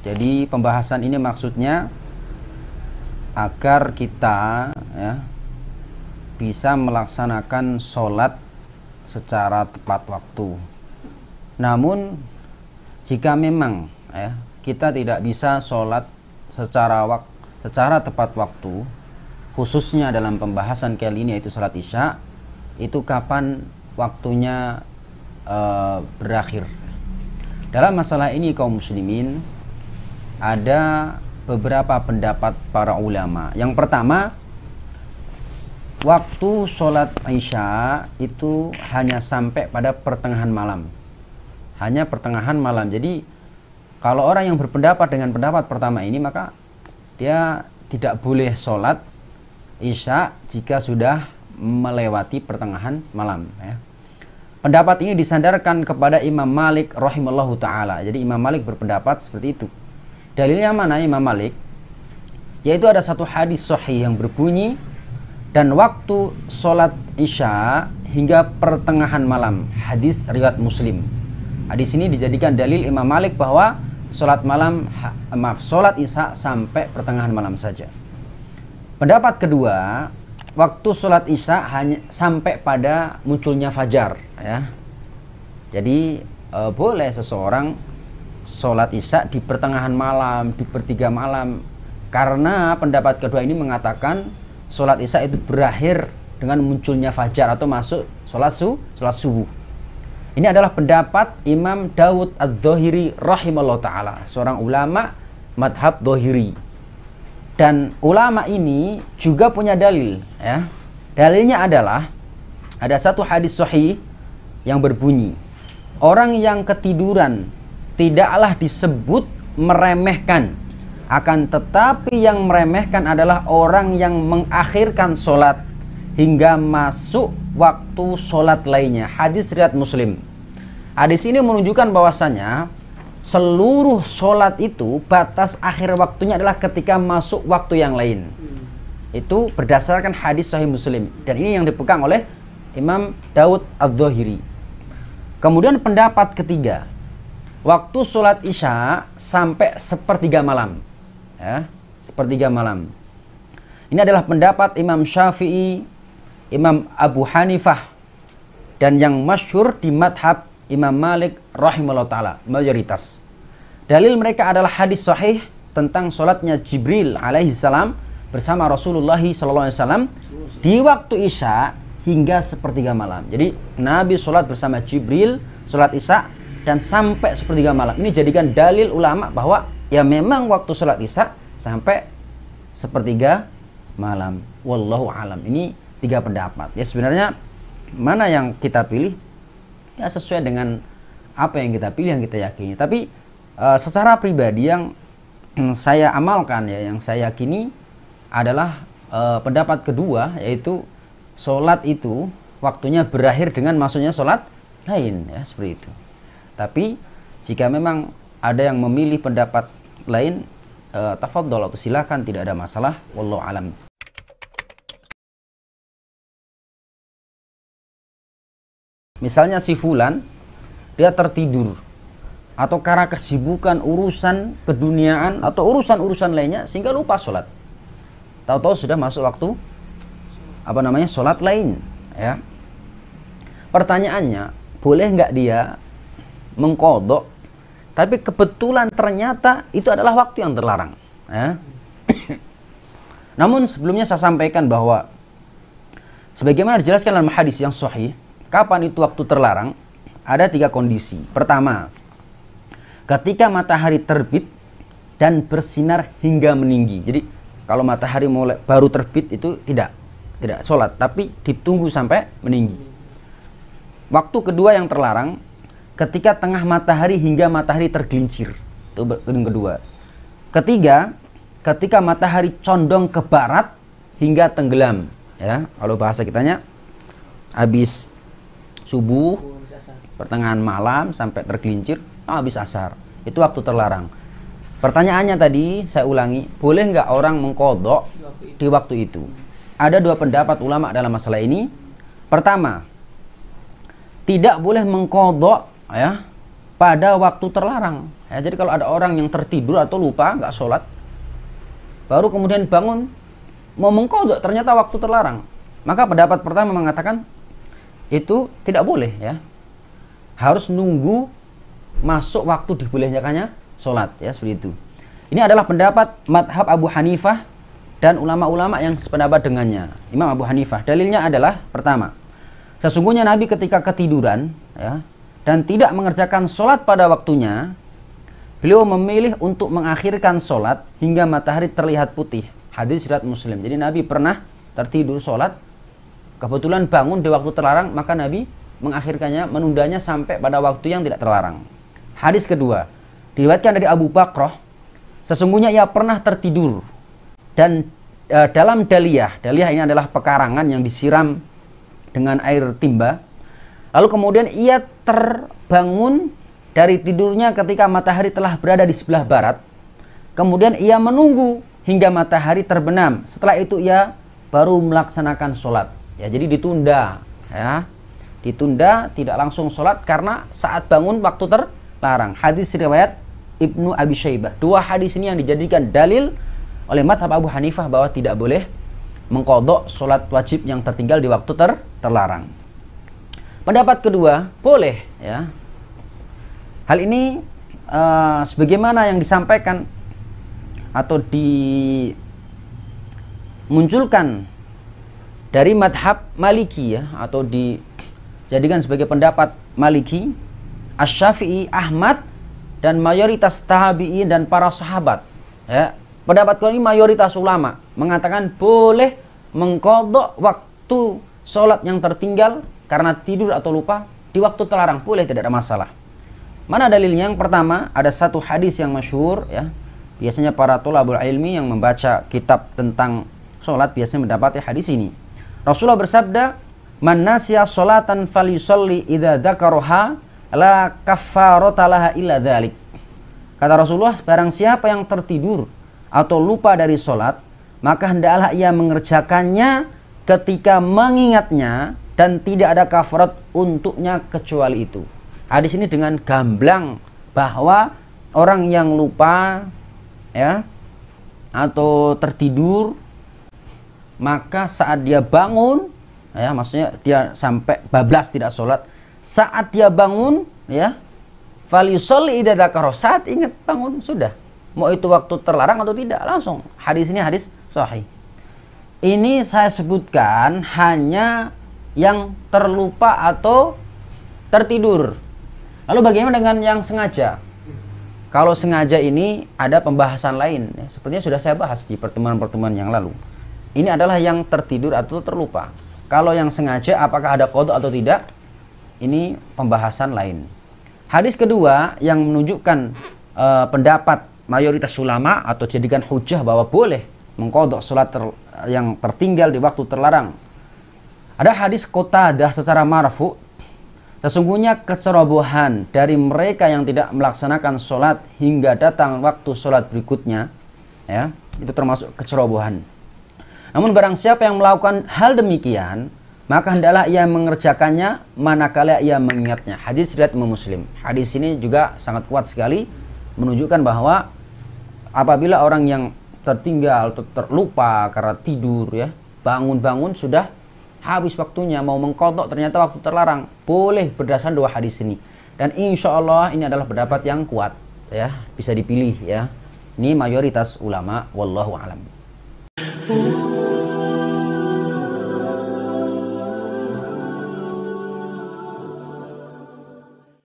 Jadi pembahasan ini maksudnya agar kita ya, bisa melaksanakan sholat secara tepat waktu. Namun jika memang ya, kita tidak bisa sholat secara tepat waktu, khususnya dalam pembahasan kali ini yaitu sholat isya, itu kapan waktunya berakhir. Dalam masalah ini kaum muslimin ada beberapa pendapat para ulama. Yang pertama, waktu sholat isya itu hanya sampai pada pertengahan malam. Hanya pertengahan malam. Jadi kalau orang yang berpendapat dengan pendapat pertama ini, maka dia tidak boleh sholat isya jika sudah melewati pertengahan malam ya. Pendapat ini disandarkan kepada Imam Malik rahimallahu ta'ala. Jadi Imam Malik berpendapat seperti itu. Dalilnya mana Imam Malik? Yaitu ada satu hadis sahih yang berbunyi, dan waktu sholat isya hingga pertengahan malam. Hadis riwayat Muslim. Hadis ini dijadikan dalil Imam Malik bahwa sholat isya sampai pertengahan malam saja. Pendapat kedua, waktu sholat isya hanya sampai pada munculnya fajar ya. Jadi boleh seseorang sholat isya di pertengahan malam, di pertiga malam, karena pendapat kedua ini mengatakan sholat isya itu berakhir dengan munculnya fajar atau masuk sholat subuh. Ini adalah pendapat Imam Dawud Adz-Dzahiri rahimahullah ta'ala, seorang ulama madhab Dzahiri. Dan ulama ini juga punya dalil ya. Dalilnya adalah ada satu hadis sahih yang berbunyi, orang yang ketiduran tidaklah disebut meremehkan, akan tetapi yang meremehkan adalah orang yang mengakhirkan sholat hingga masuk waktu sholat lainnya. Hadis riwayat Muslim. Hadis ini menunjukkan bahwasanya seluruh sholat itu batas akhir waktunya adalah ketika masuk waktu yang lain. Itu berdasarkan hadis sahih Muslim, dan ini yang dipegang oleh Imam Dawud Adz-Dzahiri. Kemudian pendapat ketiga, waktu sholat isya sampai sepertiga malam ya, sepertiga malam. Ini adalah pendapat Imam Syafi'i, Imam Abu Hanifah, dan yang masyhur di madhab Imam Malik rahimahullah ta'ala, mayoritas. Dalil mereka adalah hadis sahih tentang sholatnya Jibril alaihi salam bersama Rasulullah sallallahu alaihi wasallam di waktu isya hingga sepertiga malam. Jadi Nabi sholat bersama Jibril, sholat isya, dan sampai sepertiga malam. Ini jadikan dalil ulama bahwa ya memang waktu sholat isya sampai sepertiga malam. Wallahu alam. Ini tiga pendapat. Ya sebenarnya mana yang kita pilih ya sesuai dengan apa yang kita pilih, yang kita yakini. Tapi secara pribadi yang saya amalkan ya, yang saya yakini adalah pendapat kedua, yaitu sholat itu waktunya berakhir dengan masuknya sholat lain ya, seperti itu. Tapi jika memang ada yang memilih pendapat lain, tafadhol atau silakan, tidak ada masalah. Wallahu alam. Misalnya si fulan dia tertidur atau karena kesibukan urusan keduniaan atau urusan-urusan lainnya sehingga lupa sholat. Tahu-tahu sudah masuk waktu sholat lain ya. Pertanyaannya, boleh nggak dia mengqadha, tapi kebetulan ternyata itu adalah waktu yang terlarang ya. Namun sebelumnya saya sampaikan bahwa sebagaimana dijelaskan dalam hadis yang sahih, kapan itu waktu terlarang? Ada tiga kondisi. Pertama, ketika matahari terbit dan bersinar hingga meninggi. Jadi kalau matahari baru terbit itu tidak sholat, tapi ditunggu sampai meninggi. Waktu kedua yang terlarang, ketika tengah matahari hingga matahari tergelincir. Itu yang kedua. Ketiga, ketika matahari condong ke barat hingga tenggelam. Ya, kalau bahasa kitanya habis subuh, pertengahan malam sampai tergelincir, habis asar. Itu waktu terlarang. Pertanyaannya tadi, saya ulangi, boleh nggak orang mengqadha di waktu itu? Ada dua pendapat ulama dalam masalah ini. Pertama, tidak boleh mengqadha ya, pada waktu terlarang. Ya, jadi kalau ada orang yang tertidur atau lupa nggak sholat, baru kemudian bangun mau mengqadha, ternyata waktu terlarang, maka pendapat pertama mengatakan itu tidak boleh, ya, harus nunggu masuk waktu dibolehkannya sholat, ya, seperti itu. Ini adalah pendapat madhab Abu Hanifah dan ulama-ulama yang sependapat dengannya. Imam Abu Hanifah, dalilnya adalah pertama, sesungguhnya Nabi ketika ketiduran, ya, dan tidak mengerjakan sholat pada waktunya, beliau memilih untuk mengakhirkan sholat hingga matahari terlihat putih. Hadis riwayat Muslim. Jadi Nabi pernah tertidur sholat, kebetulan bangun di waktu terlarang, maka Nabi mengakhirkannya, menundanya sampai pada waktu yang tidak terlarang. Hadis kedua, diriwayatkan dari Abu Bakrah, sesungguhnya ia pernah tertidur dan dalam daliyah ini adalah pekarangan yang disiram dengan air timba. Lalu kemudian ia terbangun dari tidurnya ketika matahari telah berada di sebelah barat. Kemudian ia menunggu hingga matahari terbenam. Setelah itu ia baru melaksanakan sholat. Ya, jadi ditunda, ya, ditunda, tidak langsung sholat karena saat bangun waktu terlarang. Hadis riwayat Ibnu Abi Syaibah. Dua hadis ini yang dijadikan dalil oleh madhab Abu Hanifah bahwa tidak boleh mengqadha sholat wajib yang tertinggal di waktu terlarang. Pendapat kedua, boleh, ya. Hal ini sebagaimana yang disampaikan atau dimunculkan dari madhab Maliki, ya, atau dijadikan sebagai pendapat Maliki, Asy-Syafi'i, Ahmad, dan mayoritas tabi'in dan para sahabat, ya. Pendapat ini mayoritas ulama mengatakan boleh mengqadha waktu sholat yang tertinggal karena tidur atau lupa di waktu terlarang, boleh, tidak ada masalah. Mana dalilnya? Yang pertama, ada satu hadis yang masyhur, ya. Biasanya para thalabul ilmi yang membaca kitab tentang sholat biasanya mendapati hadis ini. Rasulullah bersabda, "Man nasiya sholatan falyusalli idza dzakaraha la kaffarata laha illa dzalik." Kata Rasulullah, barang siapa yang tertidur atau lupa dari sholat, maka hendaklah ia mengerjakannya ketika mengingatnya dan tidak ada kafarat untuknya kecuali itu. Hadis ini dengan gamblang bahwa orang yang lupa, ya, atau tertidur, maka saat dia bangun, ya, maksudnya dia sampai bablas tidak sholat, saat dia bangun, ya, falyusolli idza dzakara, saat ingat bangun sudah, mau itu waktu terlarang atau tidak, langsung. Hadis ini hadis sahih. Ini saya sebutkan hanya yang terlupa atau tertidur. Lalu bagaimana dengan yang sengaja? Kalau sengaja ini ada pembahasan lain, ya, sepertinya sudah saya bahas di pertemuan-pertemuan yang lalu. Ini adalah yang tertidur atau terlupa. Kalau yang sengaja apakah ada qadha atau tidak? Ini pembahasan lain. Hadis kedua yang menunjukkan pendapat mayoritas ulama atau jadikan hujah bahwa boleh mengqadha salat yang tertinggal di waktu terlarang. Ada hadis Qatadah secara marfu, sesungguhnya kecerobohan dari mereka yang tidak melaksanakan sholat hingga datang waktu sholat berikutnya, ya, itu termasuk kecerobohan. Namun barang siapa yang melakukan hal demikian, maka hendaklah ia mengerjakannya manakala ia mengingatnya. Hadis riwayat Imam Muslim. Hadis ini juga sangat kuat sekali menunjukkan bahwa apabila orang yang tertinggal atau terlupa karena tidur, ya, bangun-bangun sudah habis waktunya, mau mengqadha ternyata waktu terlarang, boleh berdasarkan dua hadis ini. Dan insya Allah ini adalah pendapat yang kuat, ya, bisa dipilih, ya. Ini mayoritas ulama, wallahu a'lam.